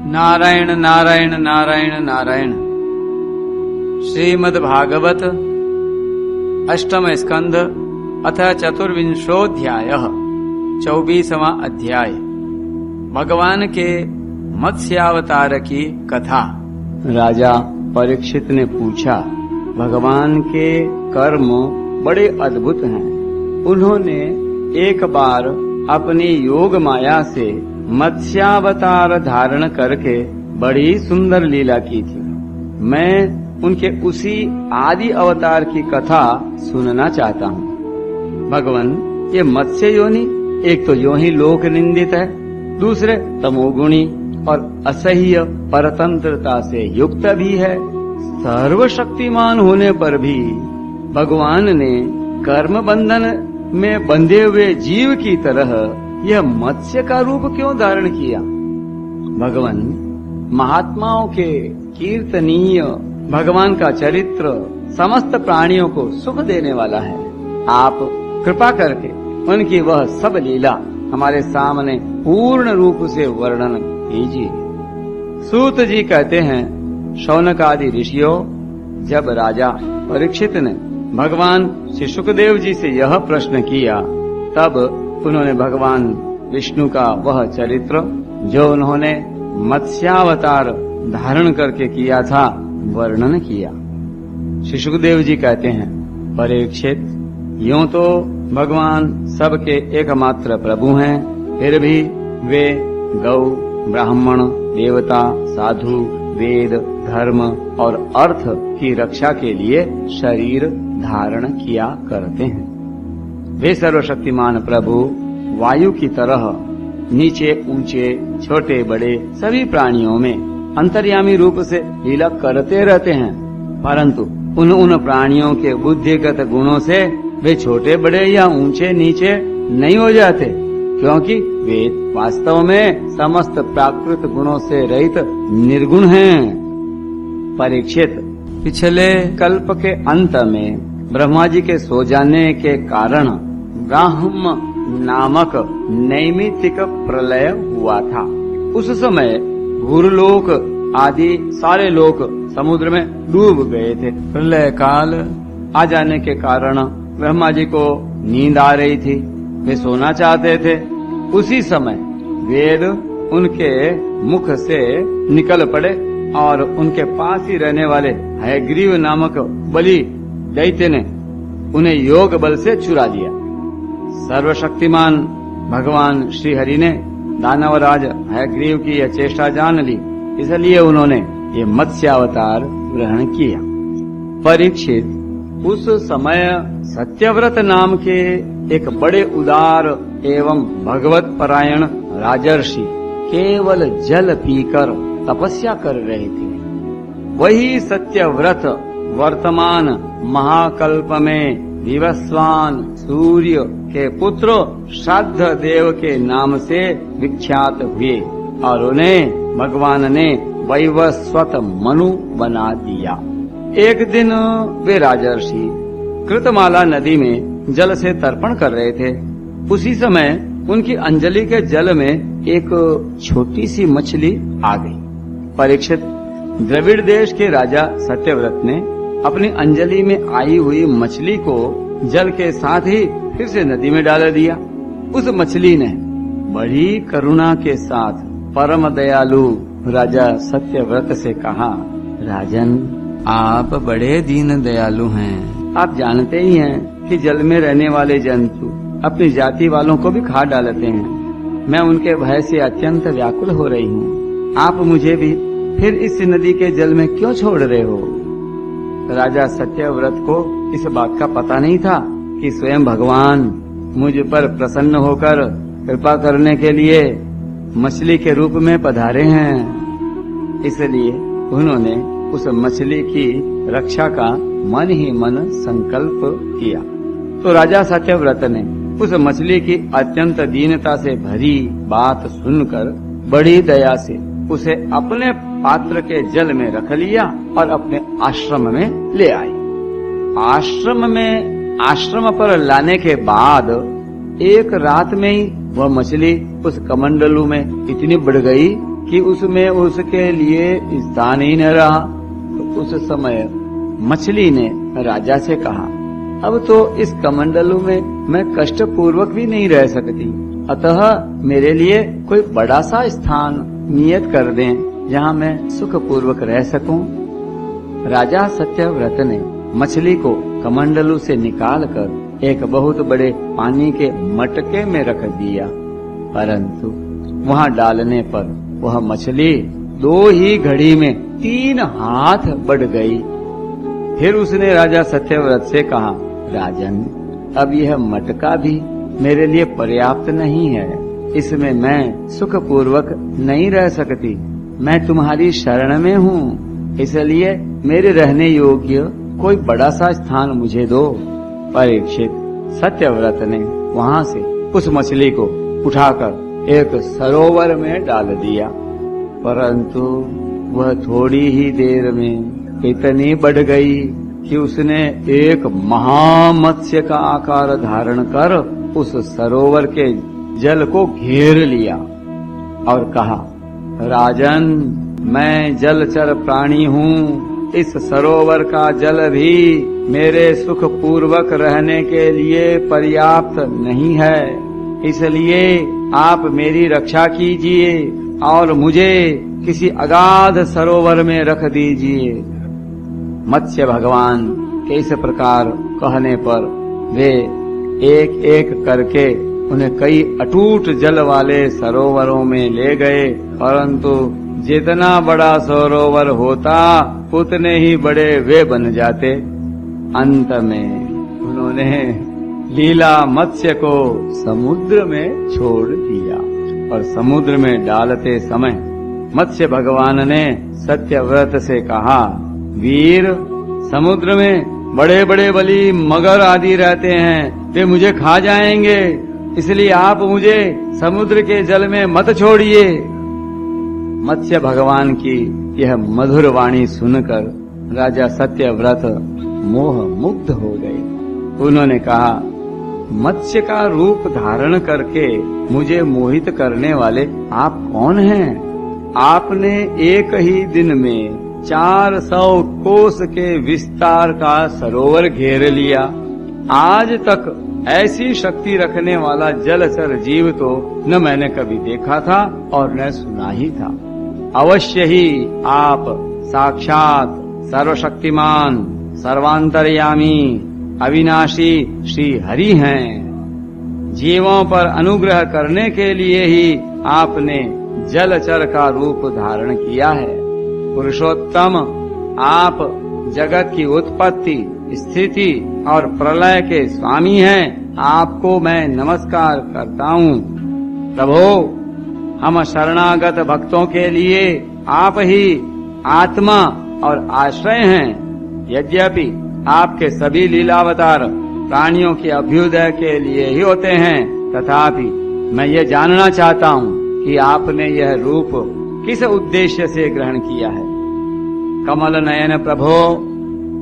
नारायण नारायण नारायण नारायण। श्रीमद्भागवत अष्टम स्कंध अथ चतुर्विंशोऽध्यायः 24वां अध्याय। भगवान के मत्स्यावतार की कथा। राजा परीक्षित ने पूछा, भगवान के कर्म बड़े अद्भुत हैं। उन्होंने एक बार अपनी योग माया से मत्स्यावतार धारण करके बड़ी सुंदर लीला की थी। मैं उनके उसी आदि अवतार की कथा सुनना चाहता हूँ। भगवान, ये मत्स्य योनि एक तो यों ही लोक निंदित है, दूसरे तमोगुणी और असह्य परतंत्रता से युक्त भी है। सर्वशक्तिमान होने पर भी भगवान ने कर्म बंधन में बंधे हुए जीव की तरह यह मत्स्य का रूप क्यों धारण किया? भगवान, महात्माओं के कीर्तनीय भगवान का चरित्र समस्त प्राणियों को सुख देने वाला है। आप कृपा करके उनकी वह सब लीला हमारे सामने पूर्ण रूप से वर्णन कीजिए। सूत जी कहते हैं, शौनक आदि ऋषियों, जब राजा परीक्षित ने भगवान श्री सुखदेव जी से यह प्रश्न किया, तब उन्होंने भगवान विष्णु का वह चरित्र जो उन्होंने मत्स्यावतार धारण करके किया था वर्णन किया। श्री सुखदेव जी कहते हैं, परीक्षित, यूं तो भगवान सबके एकमात्र प्रभु हैं, फिर भी वे गौ, ब्राह्मण, देवता, साधु, वेद, धर्म और अर्थ की रक्षा के लिए शरीर धारण किया करते हैं। वे सर्वशक्तिमान प्रभु वायु की तरह नीचे ऊंचे छोटे बड़े सभी प्राणियों में अंतर्यामी रूप से लीला करते रहते हैं, परंतु उन प्राणियों के बुद्धिगत गुणों से वे छोटे बड़े या ऊंचे नीचे नहीं हो जाते, क्योंकि वे वास्तव में समस्त प्राकृत गुणों से रहित निर्गुण हैं। परीक्षित, पिछले कल्प के अंत में ब्रह्मा जी के सो जाने के कारण ब्राह्म नामक नैमित्तिक प्रलय हुआ था। उस समय भूरलोक आदि सारे लोक समुद्र में डूब गए थे। प्रलय काल आ जाने के कारण ब्रह्मा जी को नींद आ रही थी, वे सोना चाहते थे। उसी समय वेद उनके मुख से निकल पड़े और उनके पास ही रहने वाले हयग्रीव नामक बलि दैत्य ने उन्हें योग बल से चुरा लिया। सर्वशक्तिमान भगवान श्री हरि ने दानवराज हयग्रीव की यह चेष्टा जान ली, इसलिए उन्होंने ये मत्स्यावतार ग्रहण किया। परीक्षित, उस समय सत्यव्रत नाम के एक बड़े उदार एवं भगवत परायण राजर्षि केवल जल पीकर तपस्या कर रहे थे। वही सत्यव्रत वर्तमान महाकल्प में विवस्वान सूर्य के पुत्र श्राद्ध देव के नाम से विख्यात हुए और उन्हें भगवान ने वैवस्वत मनु बना दिया। एक दिन वे राजर्षि कृतमाला नदी में जल से तर्पण कर रहे थे। उसी समय उनकी अंजलि के जल में एक छोटी सी मछली आ गई। परीक्षित, द्रविड़ देश के राजा सत्यव्रत ने अपनी अंजलि में आई हुई मछली को जल के साथ ही फिर से नदी में डाल दिया। उस मछली ने बड़ी करुणा के साथ परम दयालु राजा सत्यव्रत से कहा, राजन, आप बड़े दीन दयालु हैं। आप जानते ही हैं कि जल में रहने वाले जंतु अपनी जाति वालों को भी खा डालते हैं। मैं उनके भय से अत्यंत व्याकुल हो रही हूँ। आप मुझे भी फिर इस नदी के जल में क्यों छोड़ रहे हो? राजा सत्यव्रत को इस बात का पता नहीं था कि स्वयं भगवान मुझ पर प्रसन्न होकर कृपा करने के लिए मछली के रूप में पधारे हैं। इसलिए उन्होंने उस मछली की रक्षा का मन ही मन संकल्प किया। तो राजा सत्यव्रत ने उस मछली की अत्यंत दीनता से भरी बात सुनकर बड़ी दया से उसे अपने पात्र के जल में रख लिया और अपने आश्रम में ले आई। आश्रम पर लाने के बाद एक रात में ही वह मछली उस कमंडलू में इतनी बढ़ गई कि उसमें उसके लिए स्थान ही न रहा। तो उस समय मछली ने राजा से कहा, अब तो इस कमंडलू में मैं कष्ट पूर्वक भी नहीं रह सकती, अतः मेरे लिए कोई बड़ा सा स्थान नियत कर दें जहाँ मैं सुख पूर्वक रह सकूं। राजा सत्यव्रत ने मछली को कमंडलू से निकालकर एक बहुत बड़े पानी के मटके में रख दिया, परंतु वहाँ डालने पर वह मछली 2 ही घड़ी में 3 हाथ बढ़ गई। फिर उसने राजा सत्यव्रत से कहा, राजन, अब यह मटका भी मेरे लिए पर्याप्त नहीं है, इसमें मैं सुख पूर्वक नहीं रह सकती। मैं तुम्हारी शरण में हूँ, इसलिए मेरे रहने योग्य कोई बड़ा सा स्थान मुझे दो। परीक्षित, सत्यव्रत ने वहाँ से उस मछली को उठाकर एक सरोवर में डाल दिया, परंतु वह थोड़ी ही देर में इतनी बढ़ गई कि उसने एक महामत्स्य का आकार धारण कर उस सरोवर के जल को घेर लिया और कहा, राजन, मैं जलचर प्राणी हूँ, इस सरोवर का जल भी मेरे सुख पूर्वक रहने के लिए पर्याप्त नहीं है, इसलिए आप मेरी रक्षा कीजिए और मुझे किसी अगाध सरोवर में रख दीजिए। मत्स्य भगवान के इस प्रकार कहने पर वे एक एक करके उन्हें कई अटूट जल वाले सरोवरों में ले गए, परंतु जितना बड़ा सरोवर होता उतने ही बड़े वे बन जाते। अंत में उन्होंने लीला मत्स्य को समुद्र में छोड़ दिया और समुद्र में डालते समय मत्स्य भगवान ने सत्यव्रत से कहा, वीर, समुद्र में बड़े बड़े बली मगर आदि रहते हैं, वे मुझे खा जाएंगे, इसलिए आप मुझे समुद्र के जल में मत छोड़िए। मत्स्य भगवान की यह मधुर वाणी सुनकर राजा सत्यव्रत मोह मुग्ध हो गए। उन्होंने कहा, मत्स्य का रूप धारण करके मुझे मोहित करने वाले आप कौन हैं? आपने एक ही दिन में 400 कोस के विस्तार का सरोवर घेर लिया। आज तक ऐसी शक्ति रखने वाला जलचर जीव तो न मैंने कभी देखा था और न सुना ही था। अवश्य ही आप साक्षात सर्वशक्तिमान, सर्वांतर्यामी, अविनाशी श्री हरि हैं। जीवों पर अनुग्रह करने के लिए ही आपने जलचर का रूप धारण किया है। पुरुषोत्तम, आप जगत की उत्पत्ति, स्थिति और प्रलय के स्वामी हैं। आपको मैं नमस्कार करता हूँ। प्रभो, हम शरणागत भक्तों के लिए आप ही आत्मा और आश्रय हैं। यद्यपि आपके सभी लीलावतार प्राणियों के अभ्युदय के लिए ही होते हैं, तथापि मैं ये जानना चाहता हूँ कि आपने यह रूप किस उद्देश्य से ग्रहण किया है। कमल नयन प्रभो,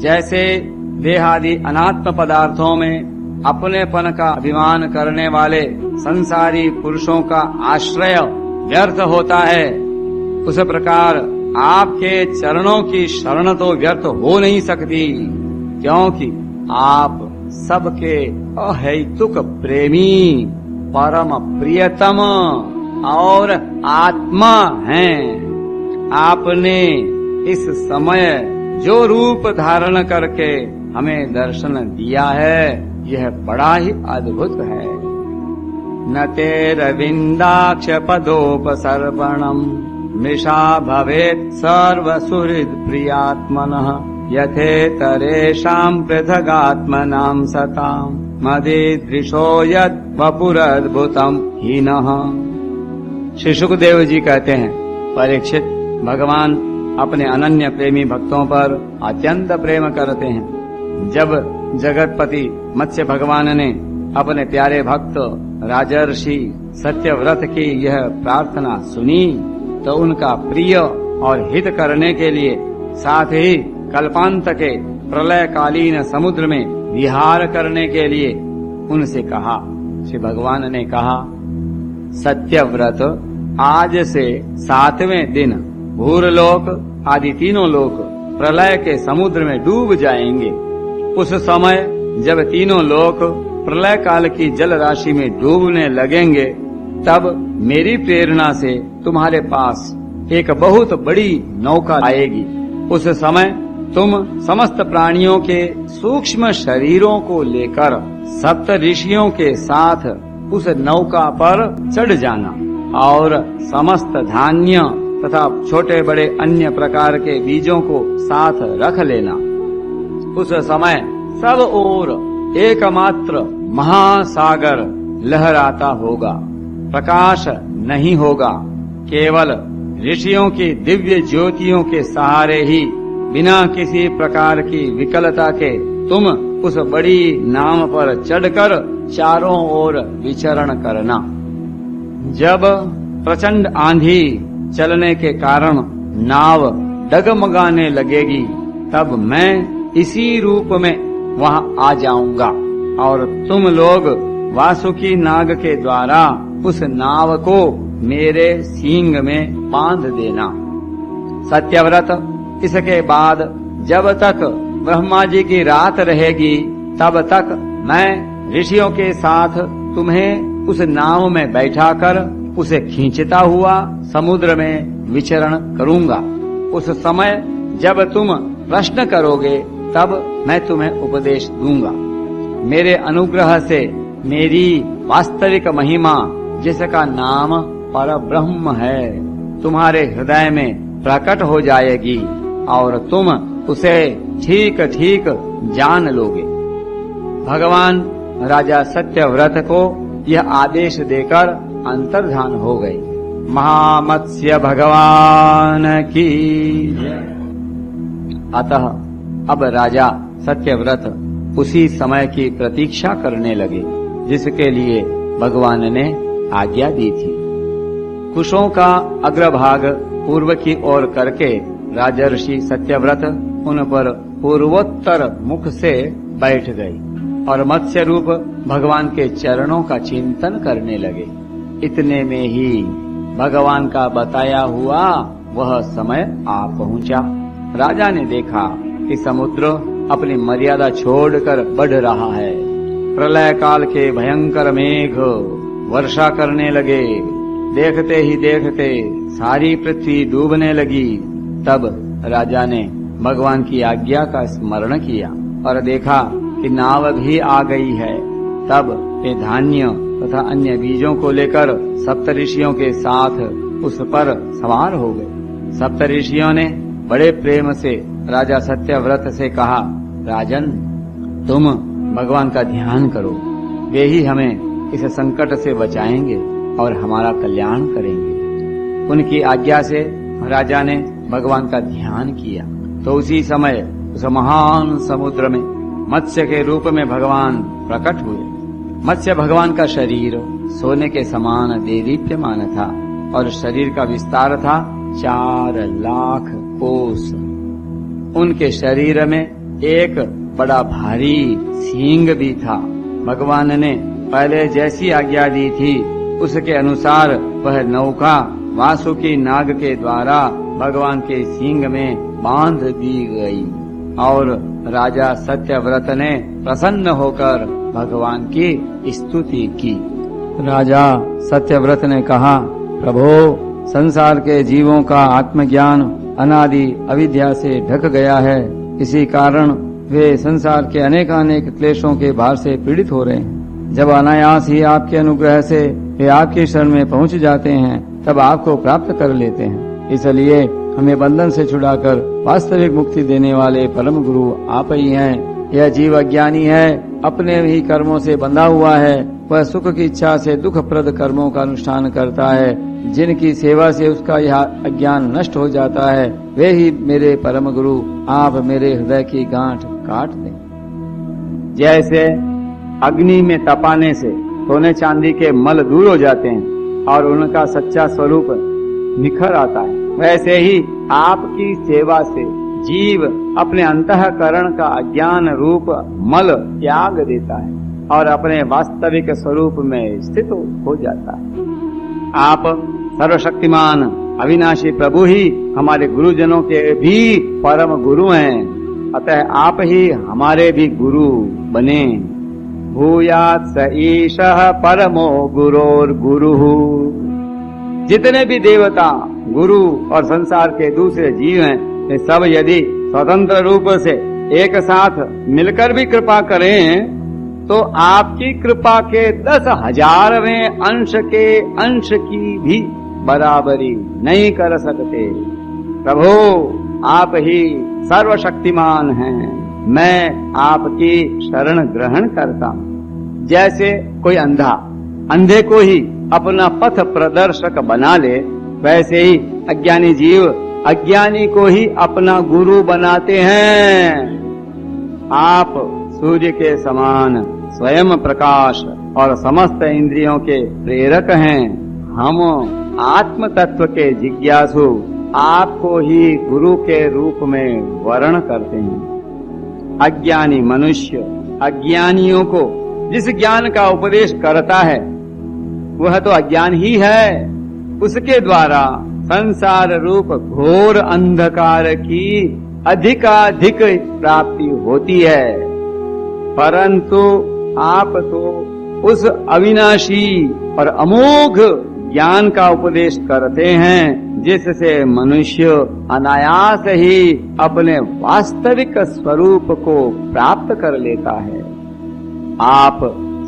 जैसे देहादि अनात्म पदार्थों में अपनेपन का अभिमान करने वाले संसारी पुरुषों का आश्रय व्यर्थ होता है, उस प्रकार आपके चरणों की शरण तो व्यर्थ हो नहीं सकती, क्योंकि आप सबके अहैतुक प्रेमी, परम प्रियतम और आत्मा हैं। आपने इस समय जो रूप धारण करके हमें दर्शन दिया है, यह बड़ा ही अद्भुत है। न तेरविंदाक्ष पदोपसर्पणम् मृषा भवेत् सर्वसुहृद प्रियात्मनः यथेतरेषाम् पृथगात्मनाम् सताम् मदीदृशो यत् वपुरद्भुतम् हीनः। श्री सुखदेव जी कहते हैं, परीक्षित, भगवान अपने अनन्य प्रेमी भक्तों पर अत्यंत प्रेम करते हैं। जब जगतपति मत्स्य भगवान ने अपने प्यारे भक्त राजर्षि सत्यव्रत की यह प्रार्थना सुनी, तो उनका प्रिय और हित करने के लिए, साथ ही कल्पांत के प्रलयकालीन समुद्र में विहार करने के लिए उनसे कहा। श्री भगवान ने कहा, सत्यव्रत, आज से 7वें दिन भूरलोक आदि तीनों लोक प्रलय के समुद्र में डूब जाएंगे। उस समय जब तीनों लोक प्रलय काल की जल राशि में डूबने लगेंगे, तब मेरी प्रेरणा से तुम्हारे पास एक बहुत बड़ी नौका आएगी। उस समय तुम समस्त प्राणियों के सूक्ष्म शरीरों को लेकर सप्त ऋषियों के साथ उस नौका पर चढ़ जाना और समस्त धान्य तथा छोटे बड़े अन्य प्रकार के बीजों को साथ रख लेना। उस समय सब ओर एकमात्र महासागर लहराता होगा, प्रकाश नहीं होगा। केवल ऋषियों की दिव्य ज्योतियों के सहारे ही बिना किसी प्रकार की विकलता के तुम उस बड़ी नाव पर चढ़कर चारों ओर विचरण करना। जब प्रचंड आंधी चलने के कारण नाव डगमगाने लगेगी, तब मैं इसी रूप में वहां आ जाऊंगा और तुम लोग वासुकी नाग के द्वारा उस नाव को मेरे सींग में बांध देना। सत्यव्रत, इसके बाद जब तक ब्रह्मा जी की रात रहेगी, तब तक मैं ऋषियों के साथ तुम्हें उस नाव में बैठाकर उसे खींचता हुआ समुद्र में विचरण करूंगा। उस समय जब तुम प्रश्न करोगे, तब मैं तुम्हें उपदेश दूंगा। मेरे अनुग्रह से मेरी वास्तविक महिमा, जिसका नाम परब्रह्म है, तुम्हारे हृदय में प्रकट हो जाएगी और तुम उसे ठीक ठीक जान लोगे। भगवान राजा सत्यव्रत को यह आदेश देकर अंतर्धान हो गए। महामत्स्य भगवान की जय। अतः अब राजा सत्यव्रत उसी समय की प्रतीक्षा करने लगे जिसके लिए भगवान ने आज्ञा दी थी। कुशों का अग्रभाग पूर्व की ओर करके राजर्षि सत्यव्रत उन पर पूर्वोत्तर मुख से बैठ गए और मत्स्य रूप भगवान के चरणों का चिंतन करने लगे। इतने में ही भगवान का बताया हुआ वह समय आ पहुंचा। राजा ने देखा कि समुद्र अपनी मर्यादा छोड़कर बढ़ रहा है। प्रलय काल के भयंकर मेघ वर्षा करने लगे। देखते ही देखते सारी पृथ्वी डूबने लगी। तब राजा ने भगवान की आज्ञा का स्मरण किया और देखा कि नाव भी आ गई है। तब वे धान्य तथा अन्य बीजों को लेकर सप्तऋषियों के साथ उस पर सवार हो गए। सप्तऋषियों ने बड़े प्रेम से राजा सत्यव्रत से कहा, राजन, तुम भगवान का ध्यान करो, वे ही हमें इस संकट से बचाएंगे और हमारा कल्याण करेंगे। उनकी आज्ञा से राजा ने भगवान का ध्यान किया तो उसी समय उस महान समुद्र में मत्स्य के रूप में भगवान प्रकट हुए। मत्स्य भगवान का शरीर सोने के समान देदीप्यमान था और शरीर का विस्तार था 4 लाख कोस। उनके शरीर में एक बड़ा भारी सींग भी था। भगवान ने पहले जैसी आज्ञा दी थी उसके अनुसार वह नौका वासुकी नाग के द्वारा भगवान के सींग में बांध दी गई और राजा सत्यव्रत ने प्रसन्न होकर भगवान की स्तुति की। राजा सत्यव्रत ने कहा, प्रभो, संसार के जीवों का आत्मज्ञान अनादि अविद्या से ढक गया है। इसी कारण वे संसार के अनेकानेक क्लेशों के भार से पीड़ित हो रहे हैं। जब अनायास ही आपके अनुग्रह से वे आपके शरण में पहुंच जाते हैं, तब आपको प्राप्त कर लेते हैं। इसलिए हमें बंधन से छुड़ाकर वास्तविक मुक्ति देने वाले परम गुरु आप ही हैं। यह जीव अज्ञानी है, अपने ही कर्मों से बंधा हुआ है। वह सुख की इच्छा से दुखप्रद कर्मों का अनुष्ठान करता है। जिनकी सेवा से उसका यह अज्ञान नष्ट हो जाता है, वे ही मेरे परम गुरु। आप मेरे हृदय की गांठ काट दें। जैसे अग्नि में तपाने से सोने चांदी के मल दूर हो जाते हैं और उनका सच्चा स्वरूप निखर आता है, वैसे ही आपकी सेवा से जीव अपने अंतःकरण का अज्ञान रूप मल त्याग देता है और अपने वास्तविक स्वरूप में स्थित हो जाता है। आप सर्वशक्तिमान अविनाशी प्रभु ही हमारे गुरुजनों के भी परम गुरु हैं, अतः आप ही हमारे भी गुरु बने। भूयात् स ईशः परमो गुरोर गुरुः। जितने भी देवता, गुरु और संसार के दूसरे जीव हैं, वे सब यदि स्वतंत्र रूप से एक साथ मिलकर भी कृपा करें तो आपकी कृपा के 10,000वें अंश के अंश की भी बराबरी नहीं कर सकते। प्रभु आप ही सर्वशक्तिमान हैं, मैं आपकी शरण ग्रहण करता हूँ। जैसे कोई अंधा अंधे को ही अपना पथ प्रदर्शक बना ले, वैसे ही अज्ञानी जीव अज्ञानी को ही अपना गुरु बनाते हैं। आप सूर्य के समान स्वयं प्रकाश और समस्त इंद्रियों के प्रेरक हैं। हम आत्म तत्व के जिज्ञासु आपको ही गुरु के रूप में वर्ण करते हैं। अज्ञानी मनुष्य अज्ञानियों को जिस ज्ञान का उपदेश करता है वह तो अज्ञान ही है। उसके द्वारा संसार रूप घोर अंधकार की अधिकाधिक प्राप्ति होती है, परंतु आप तो उस अविनाशी और अमोघ ज्ञान का उपदेश करते हैं जिससे मनुष्य अनायास ही अपने वास्तविक स्वरूप को प्राप्त कर लेता है। आप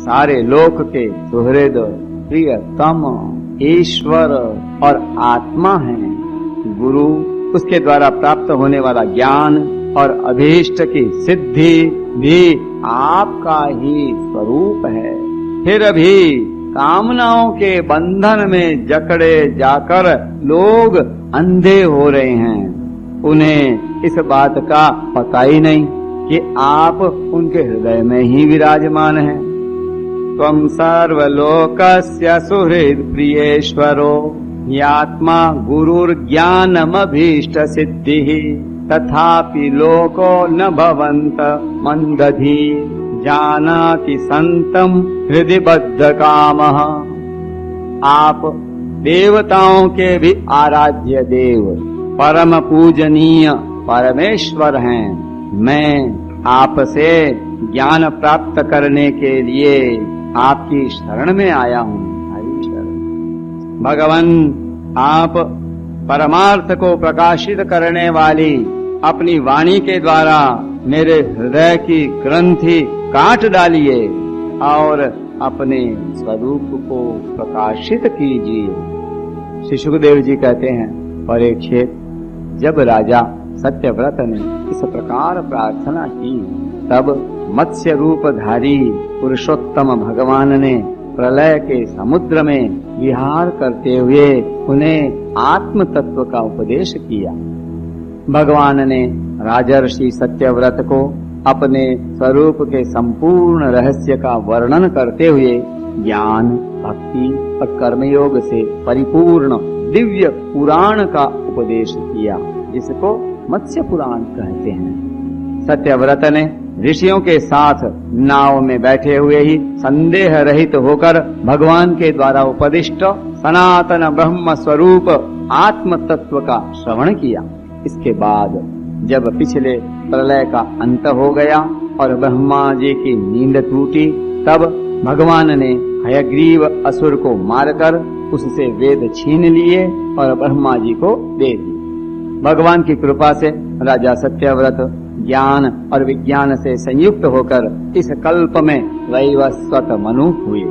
सारे लोक के सुहृद, प्रियतम, ईश्वर और आत्मा हैं। गुरु उसके द्वारा प्राप्त होने वाला ज्ञान और अभीष्ट की सिद्धि भी आपका ही स्वरूप है। फिर भी कामनाओं के बंधन में जकड़े जाकर लोग अंधे हो रहे हैं। उन्हें इस बात का पता ही नहीं कि आप उनके हृदय में ही विराजमान हैं। त्वं सर्वलोकस्य सुहृद प्रियेश्वरो यात्मा गुरुर्ज्ञानमभीष्ट सिद्धिः तथापि लोको न भवन्त मंदधी जानाति संतम हृदय बद्ध कामः। आप देवताओं के भी आराध्य देव, परम पूजनीय परमेश्वर हैं। मैं आपसे ज्ञान प्राप्त करने के लिए आपकी शरण में आया हूँ। हरि शरण। भगवान, आप परमार्थ को प्रकाशित करने वाली अपनी वाणी के द्वारा मेरे हृदय की ग्रंथि काट डालिए और अपने स्वरूप को प्रकाशित कीजिए। श्री सुखदेव जी कहते हैं, परीक्षित, जब राजा सत्यव्रत ने इस प्रकार प्रार्थना की तब मत्स्य रूपधारी पुरुषोत्तम भगवान ने प्रलय के समुद्र में विहार करते हुए उन्हें आत्म तत्व का उपदेश किया। भगवान ने राजर्षि सत्यव्रत को अपने स्वरूप के संपूर्ण रहस्य का वर्णन करते हुए ज्ञान, भक्ति और कर्मयोग से परिपूर्ण दिव्य पुराण का उपदेश किया, जिसको मत्स्य पुराण कहते हैं। सत्यव्रत ने ऋषियों के साथ नाव में बैठे हुए ही संदेह रहित होकर भगवान के द्वारा उपदिष्ट सनातन ब्रह्म स्वरूप आत्म तत्व का श्रवण किया। इसके बाद जब पिछले प्रलय का अंत हो गया और ब्रह्मा जी की नींद टूटी, तब भगवान ने हयग्रीव असुर को मारकर उससे वेद छीन लिए और ब्रह्मा जी को दे दिए। भगवान की कृपा से राजा सत्यव्रत ज्ञान और विज्ञान से संयुक्त होकर इस कल्प में वैवस्वत मनु हुए।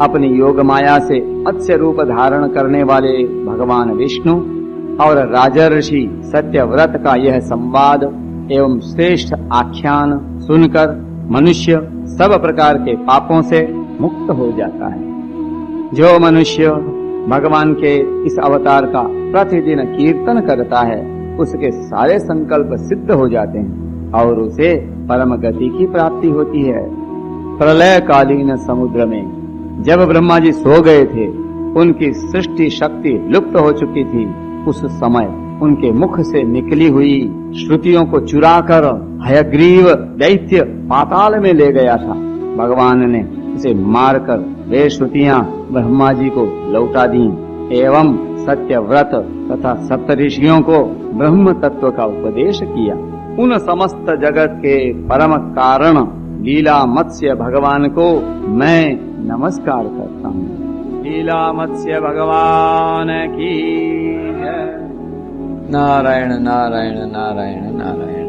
अपनी योग माया से मत्स्य रूप धारण करने वाले भगवान विष्णु और राजर्षि सत्यव्रत का यह संवाद एवं श्रेष्ठ आख्यान सुनकर मनुष्य सब प्रकार के पापों से मुक्त हो जाता है। जो मनुष्य भगवान के इस अवतार का प्रतिदिन कीर्तन करता है, उसके सारे संकल्प सिद्ध हो जाते हैं और उसे परम गति की प्राप्ति होती है। प्रलय कालीन समुद्र में जब ब्रह्मा जी सो गए थे, उनकी सृष्टि शक्ति लुप्त हो चुकी थी। उस समय उनके मुख से निकली हुई श्रुतियों को चुराकर हयग्रीव दैत्य पाताल में ले गया था। भगवान ने उसे मारकर वे श्रुतियां ब्रह्मा जी को लौटा दी एवं सत्यव्रत तथा सप्तऋषियों को ब्रह्म तत्व का उपदेश किया। उन समस्त जगत के परम कारण लीला मत्स्य भगवान को मैं नमस्कार करता हूँ। लीला मत्स्य भगवान की जय। नारायण नारायण नारायण नारायण।